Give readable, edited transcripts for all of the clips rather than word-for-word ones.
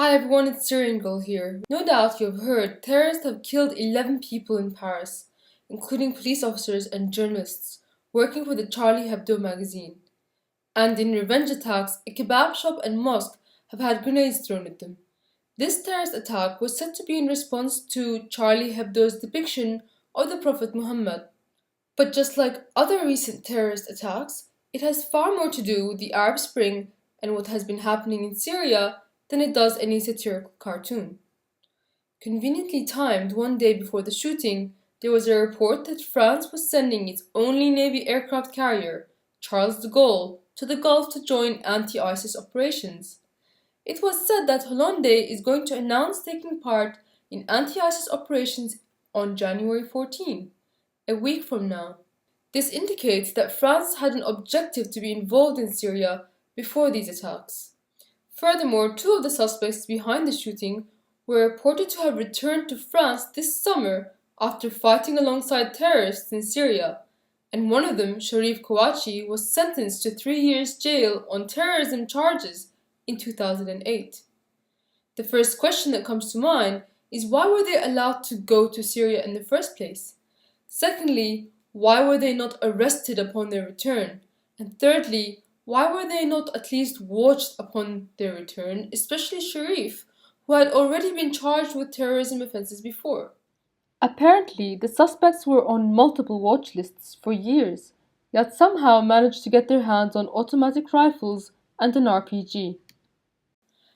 Hi everyone, it's Syrian Girl here. No doubt you have heard terrorists have killed 11 people in Paris, including police officers and journalists working for the Charlie Hebdo magazine. And in revenge attacks, a kebab shop and mosque have had grenades thrown at them. This terrorist attack was said to be in response to Charlie Hebdo's depiction of the Prophet Muhammad. But just like other recent terrorist attacks, it has far more to do with the Arab Spring and what has been happening in Syria than it does any satirical cartoon. Conveniently timed one day before the shooting, there was a report that France was sending its only Navy aircraft carrier, Charles de Gaulle, to the Gulf to join anti ISIS operations. It was said that Hollande is going to announce taking part in anti ISIS operations on January 14, a week from now. This indicates that France had an objective to be involved in Syria before these attacks. Furthermore, two of the suspects behind the shooting were reported to have returned to France this summer after fighting alongside terrorists in Syria, and one of them, Sharif Kouachi, was sentenced to 3 years jail on terrorism charges in 2008. The first question that comes to mind is why were they allowed to go to Syria in the first place? Secondly, why were they not arrested upon their return? And thirdly, why were they not at least watched upon their return, especially Sharif, who had already been charged with terrorism offenses before? Apparently, the suspects were on multiple watch lists for years, yet somehow managed to get their hands on automatic rifles and an RPG.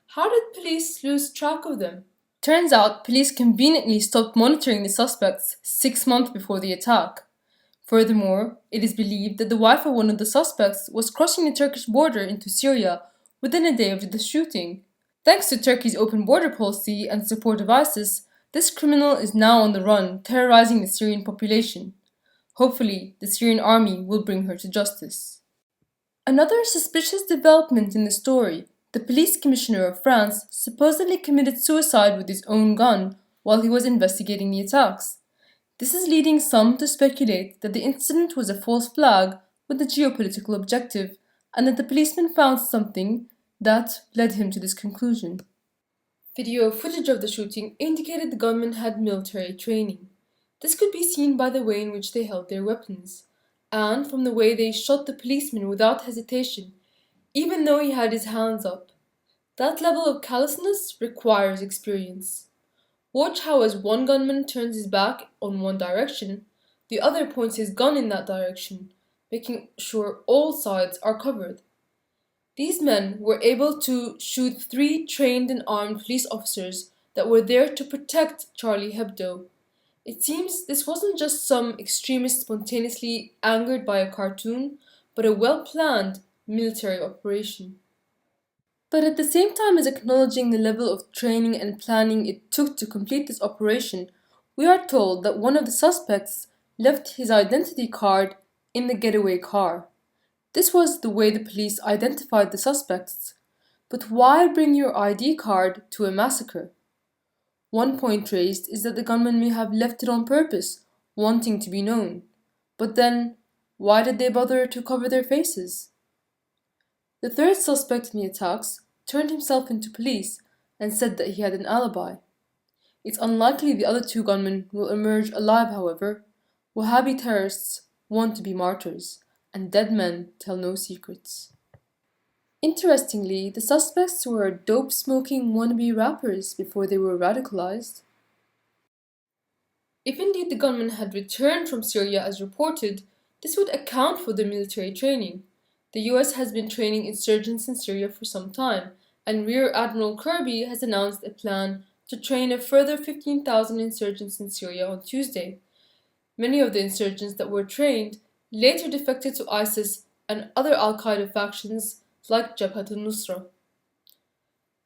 How did police lose track of them? Turns out police conveniently stopped monitoring the suspects 6 months before the attack. Furthermore, it is believed that the wife of one of the suspects was crossing the Turkish border into Syria within a day of the shooting. Thanks to Turkey's open border policy and support of ISIS, this criminal is now on the run, terrorizing the Syrian population. Hopefully, the Syrian army will bring her to justice. Another suspicious development in the story: the police commissioner of France supposedly committed suicide with his own gun while he was investigating the attacks. This is leading some to speculate that the incident was a false flag with a geopolitical objective, and that the policeman found something that led him to this conclusion. Video footage of the shooting indicated the gunmen had military training. This could be seen by the way in which they held their weapons, and from the way they shot the policeman without hesitation, even though he had his hands up. That level of callousness requires experience. Watch how as one gunman turns his back on one direction, the other points his gun in that direction, making sure all sides are covered. These men were able to shoot 3 trained and armed police officers that were there to protect Charlie Hebdo. It seems this wasn't just some extremist spontaneously angered by a cartoon, but a well-planned military operation. But at the same time as acknowledging the level of training and planning it took to complete this operation, we are told that one of the suspects left his identity card in the getaway car. This was the way the police identified the suspects. But why bring your ID card to a massacre? One point raised is that the gunman may have left it on purpose, wanting to be known. But then, why did they bother to cover their faces? The third suspect in the attacks turned himself into police and said that he had an alibi. It's unlikely the other 2 gunmen will emerge alive, however. Wahhabi terrorists want to be martyrs, and dead men tell no secrets. Interestingly, the suspects were dope-smoking wannabe rappers before they were radicalized. If indeed the gunmen had returned from Syria as reported, this would account for the military training. The US has been training insurgents in Syria for some time, and Rear Admiral Kirby has announced a plan to train a further 15,000 insurgents in Syria on Tuesday. Many of the insurgents that were trained later defected to ISIS and other al-Qaeda factions like Jabhat al-Nusra.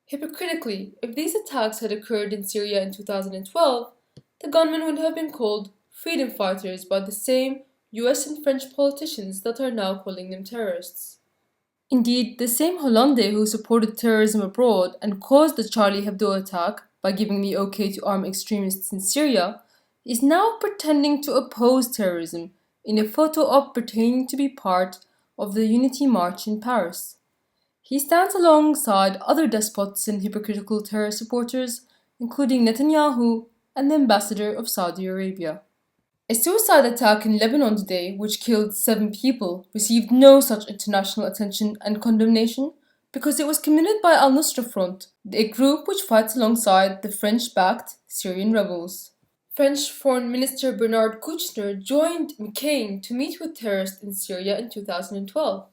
Hypocritically, if these attacks had occurred in Syria in 2012, the gunmen would have been called freedom fighters by the same US and French politicians that are now calling them terrorists. Indeed, the same Hollande who supported terrorism abroad and caused the Charlie Hebdo attack by giving the okay to arm extremists in Syria is now pretending to oppose terrorism in a photo op pertaining to be part of the Unity March in Paris. He stands alongside other despots and hypocritical terror supporters, including Netanyahu and the ambassador of Saudi Arabia. A suicide attack in Lebanon today, which killed 7 people, received no such international attention and condemnation because it was committed by Al Nusra Front, a group which fights alongside the French backed Syrian rebels. French Foreign Minister Bernard Kouchner joined McCain to meet with terrorists in Syria in 2012.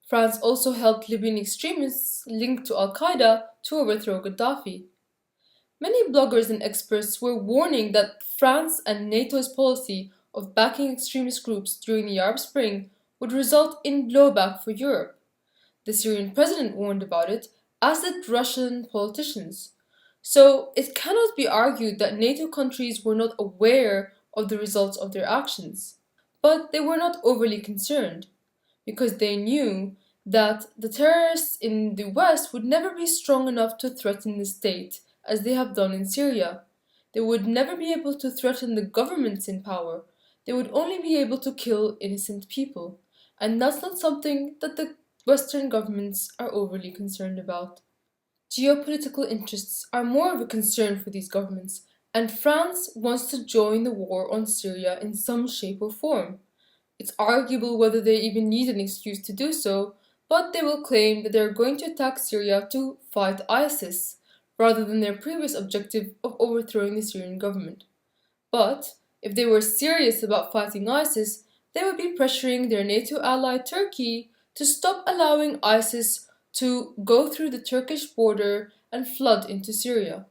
France also helped Libyan extremists linked to Al Qaeda to overthrow Gaddafi. Many bloggers and experts were warning that France and NATO's policy of backing extremist groups during the Arab Spring would result in blowback for Europe. The Syrian president warned about it, as did Russian politicians. So it cannot be argued that NATO countries were not aware of the results of their actions. But they were not overly concerned, because they knew that the terrorists in the West would never be strong enough to threaten the state as they have done in Syria. They would never be able to threaten the governments in power. They would only be able to kill innocent people. And that's not something that the Western governments are overly concerned about. Geopolitical interests are more of a concern for these governments, and France wants to join the war on Syria in some shape or form. It's arguable whether they even need an excuse to do so, but they will claim that they are going to attack Syria to fight ISIS, rather than their previous objective of overthrowing the Syrian government. But if they were serious about fighting ISIS, they would be pressuring their NATO ally Turkey to stop allowing ISIS to go through the Turkish border and flood into Syria.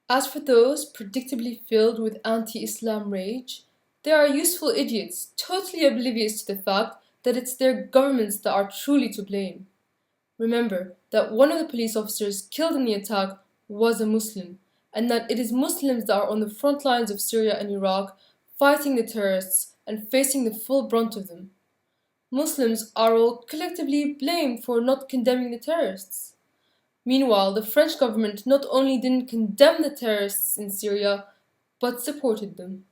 As for those predictably filled with anti Islam rage, they are useful idiots, totally oblivious to the fact that it's their governments that are truly to blame. Remember that one of the police officers killed in the attack was a Muslim, and that it is Muslims that are on the front lines of Syria and Iraq fighting the terrorists and facing the full brunt of them. Muslims are all collectively blamed for not condemning the terrorists. Meanwhile, the French government not only didn't condemn the terrorists in Syria, but supported them.